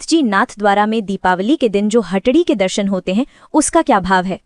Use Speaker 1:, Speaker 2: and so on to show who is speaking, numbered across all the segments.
Speaker 1: जी नाथद्वारा में दीपावली के दिन जो हटड़ी के दर्शन होते हैं उसका क्या भाव है।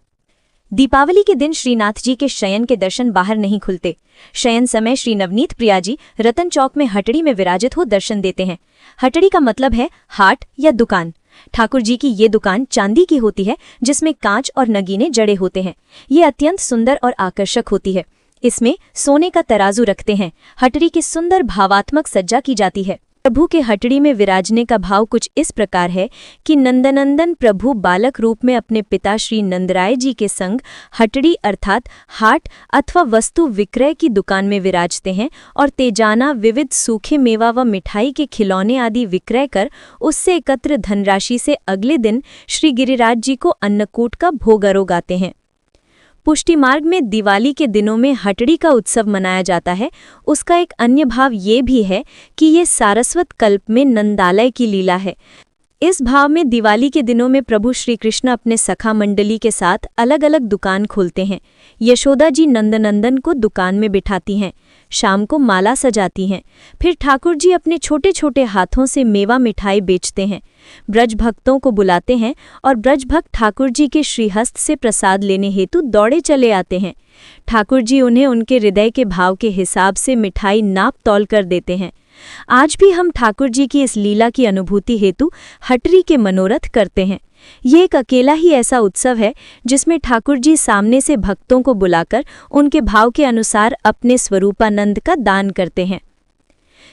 Speaker 1: दीपावली के दिन श्रीनाथ जी के शयन के दर्शन बाहर नहीं खुलते। शयन समय श्री नवनीत प्रिया जी रतन चौक में हटड़ी में विराजित हो दर्शन देते हैं। हटड़ी का मतलब है हाट या दुकान। ठाकुर जी की ये दुकान चांदी की होती है जिसमें कांच और नगीने जड़े होते हैं। ये अत्यंत सुंदर और आकर्षक होती है। इसमें सोने का तराजू रखते हैं। हटड़ी की सुंदर भावात्मक सज्जा की जाती है। प्रभु के हटड़ी में विराजने का भाव कुछ इस प्रकार है कि नंदनंदन प्रभु बालक रूप में अपने पिता श्री नंदराय जी के संग हटड़ी अर्थात हाट अथवा वस्तु विक्रय की दुकान में विराजते हैं और तेजाना विविध सूखे मेवा व मिठाई के खिलौने आदि विक्रय कर उससे एकत्र धनराशि से अगले दिन श्री गिरिराज जी को अन्नकूट का भोग आरोगाते हैं। पुष्टि मार्ग में दिवाली के दिनों में हटड़ी का उत्सव मनाया जाता है। उसका एक अन्य भाव ये भी है कि ये सारस्वत कल्प में नंदालय की लीला है। इस भाव में दिवाली के दिनों में प्रभु श्री कृष्ण अपने सखा मंडली के साथ अलग अलग दुकान खोलते हैं। यशोदा जी नंदनंदन को दुकान में बिठाती हैं। शाम को माला सजाती हैं। फिर ठाकुर जी अपने छोटे छोटे हाथों से मेवा मिठाई बेचते हैं। ब्रज भक्तों को बुलाते हैं और ब्रज भक्त ठाकुर जी के श्रीहस्त से प्रसाद लेने हेतु दौड़े चले आते हैं। ठाकुर जी उन्हें उनके हृदय के भाव के हिसाब से मिठाई नाप तौल कर देते हैं। आज भी हम ठाकुर जी की इस लीला की अनुभूति हेतु हटड़ी के मनोरथ करते हैं। ये एक अकेला ही ऐसा उत्सव है जिसमें ठाकुर जी सामने से भक्तों को बुलाकर उनके भाव के अनुसार अपने स्वरूपानंद का दान करते हैं।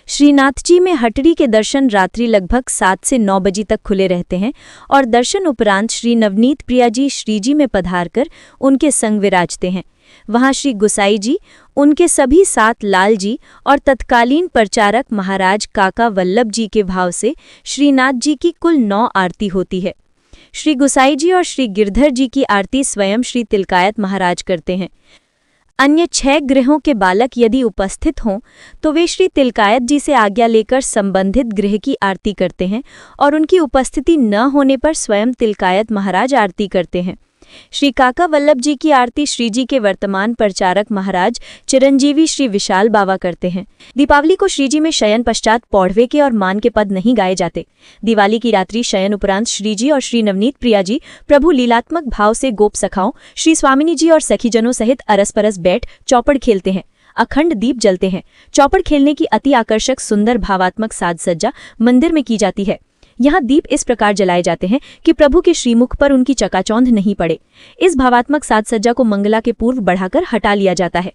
Speaker 1: श्रीनाथ जी में हटड़ी के दर्शन रात्रि लगभग 7 से 9 बजे तक खुले रहते हैं और दर्शन उपरांत श्री नवनीत प्रिया जी श्रीजी में पधारकर उनके संग विराजते हैं। वहां श्री गुसाई जी, उनके सभी साथ लाल जी और तत्कालीन प्रचारक महाराज काका वल्लभ जी के भाव से श्रीनाथ जी की कुल 9 आरती होती है। श्री गुसाई जी और श्री गिरधर जी की आरती स्वयं श्री तिलकायत महाराज करते हैं। अन्य 6 गृहों के बालक यदि उपस्थित हों तो वे श्री तिलकायत जी से आज्ञा लेकर संबंधित गृह की आरती करते हैं और उनकी उपस्थिति न होने पर स्वयं तिलकायत महाराज आरती करते हैं। श्री काका वल्लभ जी की आरती श्री जी के वर्तमान प्रचारक महाराज चिरंजीवी श्री विशाल बाबा करते हैं। दीपावली को श्री जी में शयन पश्चात पौढ़वे के और मान के पद नहीं गाए जाते। दिवाली की रात्रि शयन उपरांत श्री जी और श्री नवनीत प्रिया जी प्रभु लीलात्मक भाव से गोप सखाओं श्री स्वामिनी जी और सखीजनों सहित अरस परस बैठ चौपड़ खेलते हैं। अखंड दीप जलते हैं। चौपड़ खेलने की अति आकर्षक सुंदर भावात्मक साज सज्जा मंदिर में की जाती है। यहाँ दीप इस प्रकार जलाए जाते हैं कि प्रभु के श्रीमुख पर उनकी चकाचौंध नहीं पड़े। इस भावात्मक साज सज्जा को मंगला के पूर्व बढ़ाकर हटा लिया जाता है।